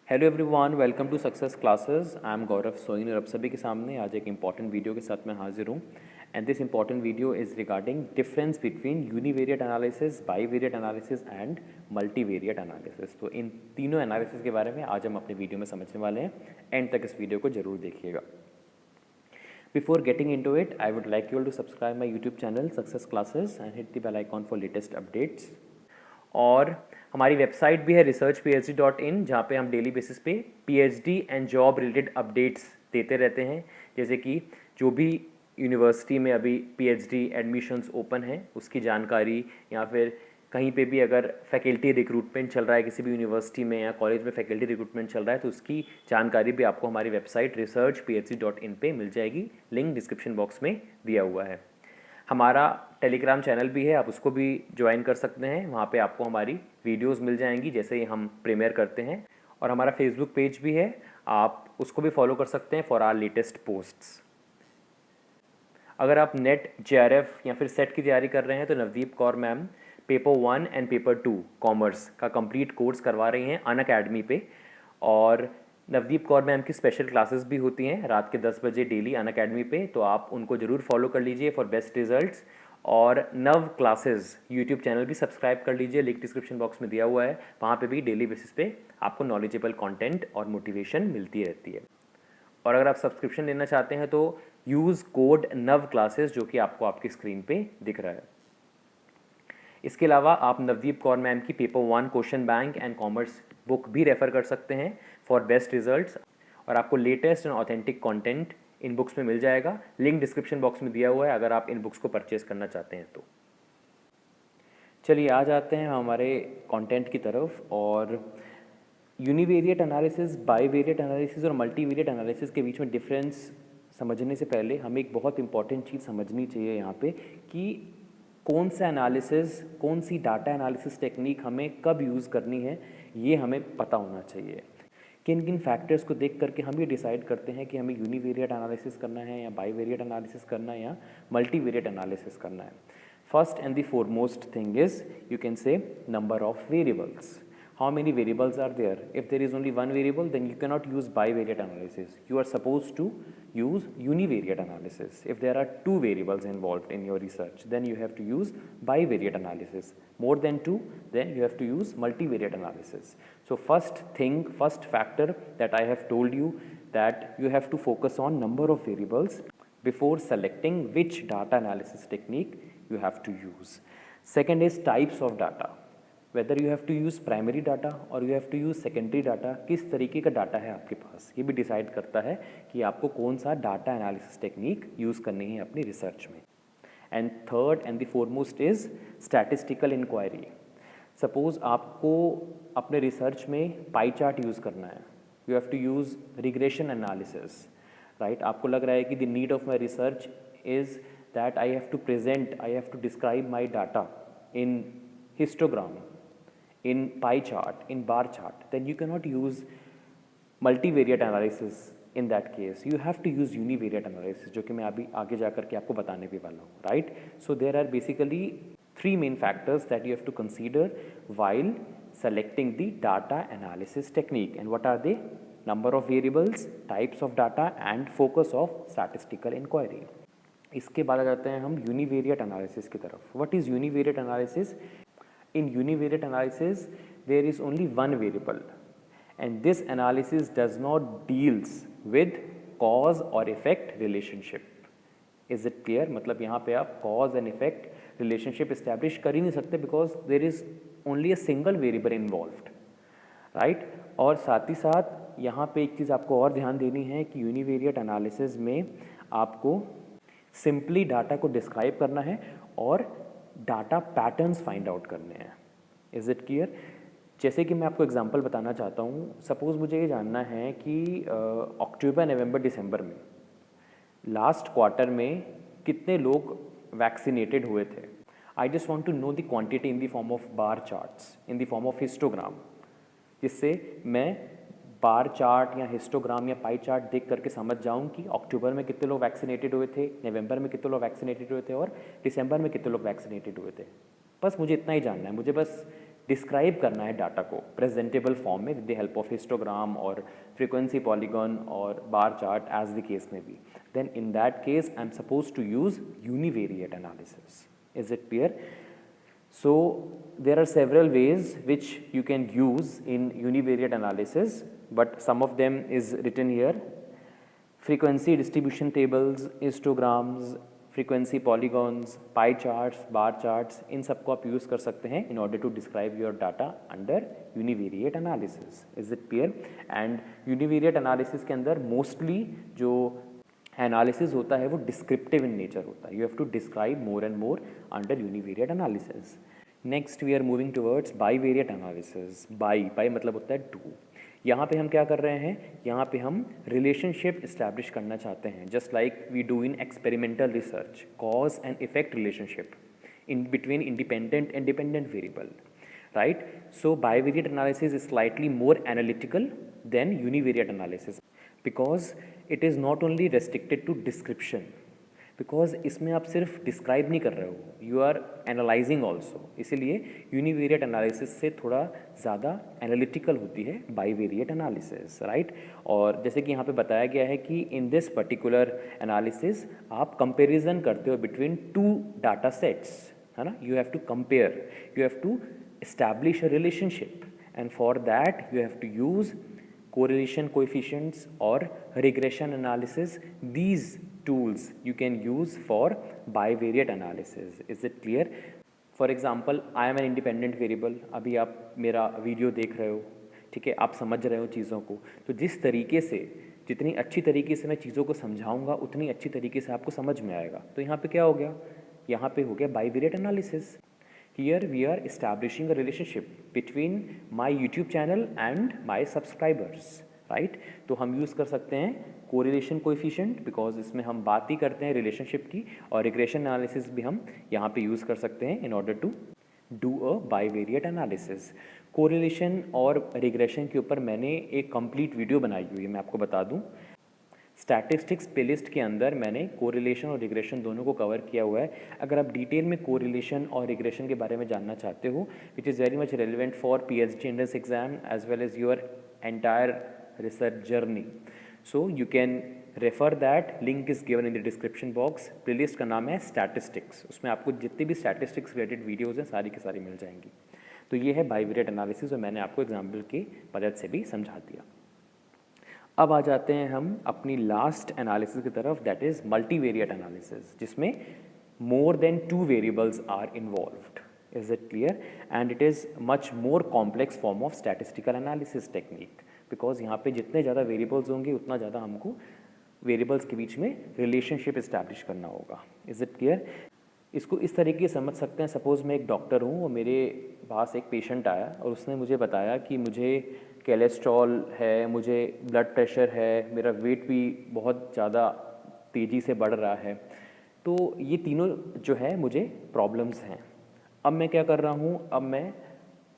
Hello everyone, welcome to success classes. I am Gaurav Soin और आप सभी के सामने आज एक इंपॉर्टेंट वीडियो के साथ मैं हाजिर हूँ। And this important video is regarding difference between univariate analysis, bivariate analysis and multivariate analysis. तो इन तीनों एनालिसिस के बारे में आज हम अपने वीडियो में समझने वाले हैं। एंड तक इस वीडियो को जरूर देखिएगा। Before getting into it, I would like you all to subscribe my YouTube channel Success Classes and hit the bell icon for latest updates. और हमारी वेबसाइट भी है researchphd.in, जहाँ पे हम डेली बेसिस पे PhD and job related updates देते रहते हैं। जैसे कि जो भी यूनिवर्सिटी में अभी PhD एडमिशन्स ओपन हैं उसकी जानकारी, या फिर कहीं पे भी अगर फैकल्टी रिक्रूटमेंट चल रहा है किसी भी यूनिवर्सिटी में या कॉलेज में फैकल्टी रिक्रूटमेंट चल रहा है तो उसकी जानकारी भी आपको हमारी वेबसाइट researchphd.in पे मिल जाएगी। लिंक डिस्क्रिप्शन बॉक्स में दिया हुआ है। हमारा टेलीग्राम चैनल भी है, आप उसको भी ज्वाइन कर सकते हैं। वहाँ पे आपको हमारी वीडियोस मिल जाएंगी जैसे ही हम प्रीमियर करते हैं। और हमारा फेसबुक पेज भी है, आप उसको भी फॉलो कर सकते हैं फॉर आवर लेटेस्ट पोस्ट्स। अगर आप नेट JRF या फिर सेट की तैयारी कर रहे हैं तो Navdeep Kaur ma'am paper 1 and paper 2 commerce का कंप्लीट कोर्स करवा रही हैं अनअकैडमी पे। और नवदीप कौर मैम की स्पेशल क्लासेस भी होती हैं रात के 10 बजे डेली अनअकैडमी पे, तो आप उनको ज़रूर फॉलो कर लीजिए फॉर बेस्ट रिजल्ट्स। और नव क्लासेस यूट्यूब चैनल भी सब्सक्राइब कर लीजिए, लिंक डिस्क्रिप्शन बॉक्स में दिया हुआ है। वहाँ पे भी डेली बेसिस पे आपको नॉलेजेबल कंटेंट और मोटिवेशन मिलती रहती है। और अगर आप सब्सक्रिप्शन लेना चाहते हैं तो यूज़ कोड नव क्लासेस, जो कि आपको आपकी स्क्रीन पे दिख रहा है। इसके अलावा आप नवदीप कौर मैम की paper 1 question bank and commerce book भी रेफ़र कर सकते हैं फॉर बेस्ट रिजल्ट्स। और आपको latest and authentic content in books में मिल जाएगा। लिंक डिस्क्रिप्शन बॉक्स में दिया हुआ है अगर आप इन बुक्स को परचेज करना चाहते हैं तो। चलिए आ जाते हैं हमारे कंटेंट की तरफ। और यूनिवेरिएट एनालिसिस, बाईवेरिएट एनालिसिस और मल्टीवेरिएट एनालिसिस के बीच में डिफरेंस समझने से पहले हमें एक बहुत इंपॉर्टेंट चीज़ समझनी चाहिए यहाँ पे कि कौन सा एनालिसिस, कौन सी डाटा एनालिसिस टेक्निक हमें कब यूज़ करनी है, ये हमें पता होना चाहिए। किन किन फैक्टर्स को देख करके हम ये डिसाइड करते हैं कि हमें यूनिवेरिएट एनालिसिस करना है या बाईवेरिएट एनालिसिस करना है या मल्टीवेरिएट एनालिसिस करना है। First and the foremost thing is, you can say, number of variables. How many variables are there? If there is only one variable, then you cannot use bivariate analysis. You are supposed to use univariate analysis. If there are two variables involved in your research, then you have to use bivariate analysis. More than two, then you have to use multivariate analysis. So first thing, first factor that I have told you, that you have to focus on number of variables before selecting which data analysis technique you have to use. Second is types of data. Whether you have to use primary data or you have to use secondary data, किस तरीके का data है आपके पास, ये भी decide करता है कि आपको कौन सा डाटा एनालिसिस टेक्निक यूज़ करनी है अपनी रिसर्च में। And third and the foremost is statistical inquiry. Suppose आपको अपने रिसर्च में पाई चार्ट यूज़ करना है, you have to use regression analysis, right. आपको लग रहा है कि the need of my research is that I have to describe my data in histogram, in pie chart, in bar chart, then you cannot use multivariate analysis in that case. You have to use univariate analysis, जो कि मैं अभी आगे जाकर के आपको बताने भी वाला हूँ, right? So there are basically three main factors that you have to consider while selecting the data analysis technique. And what are they? Number of variables, types of data, and focus of statistical inquiry. इसके बाद आ जाते हैं हम univariate analysis की तरफ. What is univariate analysis? In univariate analysis, there is only one variable, and this analysis does not deals with cause or effect relationship. Is it clear? मतलब यहाँ पे आप cause and effect relationship establish कर ही नहीं सकते because there is only a single variable involved, right? और साथ ही साथ यहाँ पे एक चीज़ आपको और ध्यान देनी है कि univariate analysis में आपको simply डाटा को डिस्क्राइब करना है और डाटा पैटर्न्स फाइंड आउट करने हैं। Is it clear? जैसे कि मैं आपको एग्जांपल बताना चाहता हूँ। सपोज़ मुझे ये जानना है कि अक्टूबर, नवंबर, दिसंबर में लास्ट क्वार्टर में कितने लोग वैक्सीनेटेड हुए थे। I just want to know the quantity in the form of bar charts, in the form of histogram, जिससे मैं बार चार्ट या हिस्टोग्राम या पाई चार्ट देख करके समझ जाऊं कि अक्टूबर में कितने लोग वैक्सीनेटेड हुए थे, नवंबर में कितने लोग वैक्सीनेटेड हुए थे और दिसंबर में कितने लोग वैक्सीनेटेड हुए थे। बस मुझे इतना ही जानना है, मुझे बस डिस्क्राइब करना है डाटा को प्रेजेंटेबल फॉर्म में with the help of histogram और फ्रीक्वेंसी पॉलीगॉन और bar chart as the case में be, then in that case I'm supposed to use univariate analysis. Is it clear? So there are several ways which you can use in univariate analysis, but some of them is written here. Frequency distribution tables, histograms, frequency polygons, pie charts, bar charts, इन सबको आप use कर सकते हैं in order to describe your data under univariate analysis. Is it clear? And univariate analysis के अंदर mostly जो analysis होता है वो डिस्क्रिप्टिव इन नेचर होता है. You have to describe more and more under univariate analysis. Next we are moving towards bivariate analysis. Bi मतलब होता है टू. यहाँ पे हम क्या कर रहे हैं, यहाँ पे हम रिलेशनशिप इस्टेब्लिश करना चाहते हैं, just like we do in experimental research, cause and effect relationship in between independent and dependent variable, right? So bivariate analysis is slightly more analytical than univariate analysis because it is not only restricted to description, because इसमें आप सिर्फ describe नहीं कर रहे हो, you are analysing also. इसीलिए univariate analysis से थोड़ा ज़्यादा एनालिटिकल होती है बाईवेरिएट एनालिसिस, राइट? और जैसे कि यहाँ पे बताया गया है कि इन दिस पर्टिकुलर एनालिसिस आप कंपेरिजन करते हो बिटवीन टू डाटा सेट्स, है ना? You have to compare, you have to establish a relationship, and for that you have to use correlation coefficients or regression analysis. These tools you can use for bivariate analysis. Is it clear? For example, I am an independent variable. अभी आप मेरा video देख रहे हो, ठीक है, आप समझ रहे हो चीज़ों को, तो जिस तरीके से, जितनी अच्छी तरीके से मैं चीज़ों को समझाऊंगा उतनी अच्छी तरीके से आपको समझ में आएगा. तो यहाँ पे क्या हो गया, यहाँ पे हो गया bivariate analysis. Here we are establishing a relationship between my YouTube channel and my subscribers, right? तो हम यूज़ कर सकते हैं correlation coefficient because इसमें हम बात ही करते हैं relationship की, और regression analysis भी हम यहाँ पे यूज़ कर सकते हैं in order to do a bivariate analysis. correlation और regression के ऊपर मैंने एक complete video बनाई हुई है, मैं आपको बता दूँ. स्टैटिस्टिक्स प्लेलिस्ट के अंदर मैंने कोरिलेशन और रिग्रेशन दोनों को कवर किया हुआ है. अगर आप डिटेल में कोरिलेशन और रिग्रेशन के बारे में जानना चाहते हो, which is very much relevant for PhD entrance exam as well as your entire research journey, so you can refer that. Link is given in the description box. Playlist का नाम है स्टैटिस्टिक्स. उसमें आपको जितनी भी स्टैटिस्टिक्स रिलेटेड वीडियोज़ हैं सारी की सारी मिल जाएंगी. तो ये है बाईवेरिएट एनालिसिस, और मैंने आपको एग्जाम्पल की मदद से भी समझा दिया. अब आ जाते हैं हम अपनी लास्ट एनालिसिस की तरफ, दैट इज़ मल्टीवेरिएट एनालिसिस, जिसमें more than two variables are involved. Is it clear? And it is much more complex form of statistical analysis technique, because यहाँ पे जितने ज़्यादा वेरिएबल्स होंगे उतना ज़्यादा हमको वेरिएबल्स के बीच में रिलेशनशिप इस्टेब्लिश करना होगा. Is it clear? इसको इस तरीके से समझ सकते हैं, सपोज़ मैं एक डॉक्टर हूँ और मेरे पास एक पेशेंट आया और उसने मुझे बताया कि मुझे कोलेस्ट्रॉल है, मुझे ब्लड प्रेशर है, मेरा वेट भी बहुत ज़्यादा तेज़ी से बढ़ रहा है. तो ये तीनों जो है मुझे प्रॉब्लम्स हैं. अब मैं क्या कर रहा हूँ, अब मैं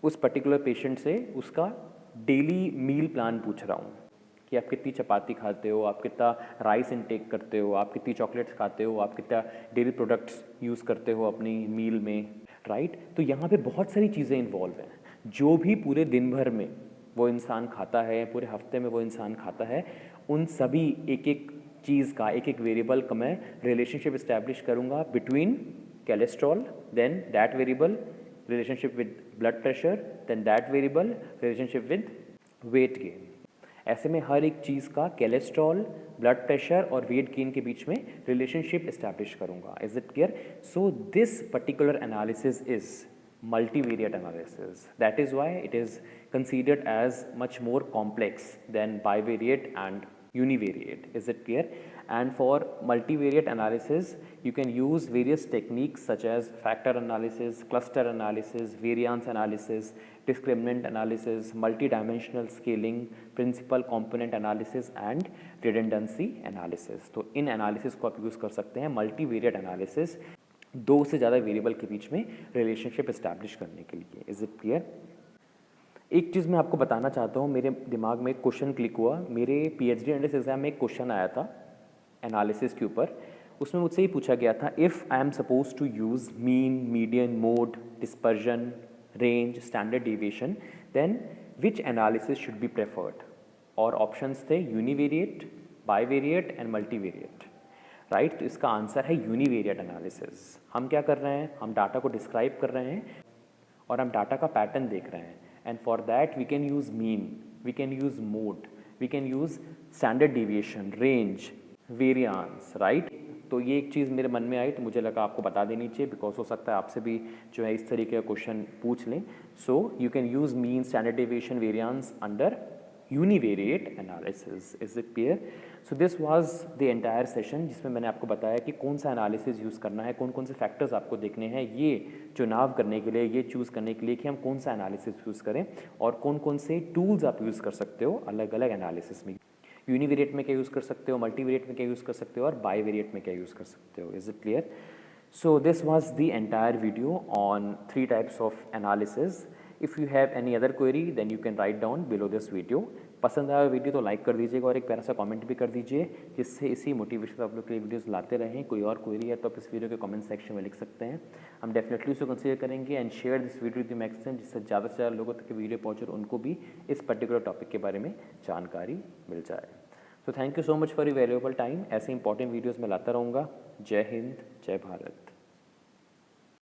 उस पर्टिकुलर पेशेंट से उसका डेली मील प्लान पूछ रहा हूँ कि आप कितनी चपाती खाते हो, आप कितना राइस इनटेक करते हो, आप कितनी चॉकलेट्स खाते हो, आप कितना डेयरी प्रोडक्ट्स यूज़ करते हो अपनी मील में, राइट? तो यहाँ पे बहुत सारी चीज़ें इन्वॉल्व हैं. जो भी पूरे दिन भर में वो इंसान खाता है, पूरे हफ्ते में वो इंसान खाता है, उन सभी एक एक चीज़ का, एक एक वेरिएबल का मैं रिलेशनशिप इस्टेब्लिश करूँगा between cholesterol, then that variable relationship with blood pressure, then that variable relationship with weight gain. ऐसे में हर एक चीज़ का कोलेस्ट्रॉल, ब्लड प्रेशर और वेट गेन के बीच में रिलेशनशिप इस्टेब्लिश करूँगा. Is it clear? So this particular analysis is multivariate analysis. That is why it is considered as much more complex than bivariate and univariate. Is it clear? And for multivariate analysis, you can use various techniques such as factor analysis, cluster analysis, variance analysis, discriminant analysis, multidimensional scaling, principal component analysis and redundancy analysis. तो इन analysis को आप use कर सकते हैं multivariate analysis, दो से ज़्यादा variable के बीच में रिलेशनशिप इस्टेब्लिश करने के लिए. Is it clear? एक चीज़ मैं आपको बताना चाहता हूँ, मेरे दिमाग में एक क्वेश्चन क्लिक हुआ. मेरे PhD एंट्रेंस एग्जाम में एक क्वेश्चन आया था एनालिसिस के ऊपर. उसमें मुझसे ये पूछा गया था, if I am suppose to use mean, median, mode, dispersion, range, standard deviation, then which analysis should be preferred? और ऑप्शंस थे univariate, bivariate and multivariate, right? तो इसका आंसर है यूनिवेरिएट एनालिसिस। हम क्या कर रहे हैं, हम डाटा को डिस्क्राइब कर रहे हैं और हम डाटा का पैटर्न देख रहे हैं, and for that we can use mean, we can use mode, we can use standard deviation, range, variance, right? तो ये एक चीज़ मेरे मन में आई तो मुझे लगा आपको बता देनी चाहिए, बिकॉज हो सकता है आपसे भी जो है इस तरीके का क्वेश्चन पूछ लें। सो you can use mean, standard deviation, variance under univariate analysis. Is it clear? So this was the entire session जिसमें मैंने आपको बताया कि कौन सा एनालिसिस यूज़ करना है, कौन कौन से फैक्टर्स आपको देखने हैं ये चुनाव करने के लिए, ये चूज़ करने के लिए कि हम कौन सा एनालिसिस यूज़ करें, और कौन कौन से टूल्स आप यूज़ कर सकते हो अलग अलग एनालिसिस में। यूनिवेरिएट में क्या यूज़ कर सकते हो, मल्टीवेरिएट में क्या यूज़ कर सकते हो, और बाईवेरिएट में क्या यूज़ कर सकते हो। Is it clear? So this was the entire video on 3 types of analysis. If you have any other query then you can write down below this video. पसंद आया वीडियो तो लाइक कर दीजिएगा और एक प्यारा सा कमेंट भी कर दीजिए, जिससे इसी मोटिवेशन से आप लोग के लिए वीडियोस लाते रहें। कोई और क्वेरी है तो आप इस वीडियो के कमेंट सेक्शन में लिख सकते हैं, हम डेफिनेटली उसको कंसीडर करेंगे। And share this video with maximum, जिससे ज़्यादा से ज़्यादा लोगों तक वीडियो पहुँचे और उनको भी इस पर्टिकुलर टॉपिक के बारे में जानकारी मिल जाए। तो thank you so much for your valuable time. ऐसे इंपॉर्टेंट वीडियोज़ मैं लाता रहूँगा। जय हिंद, जय भारत।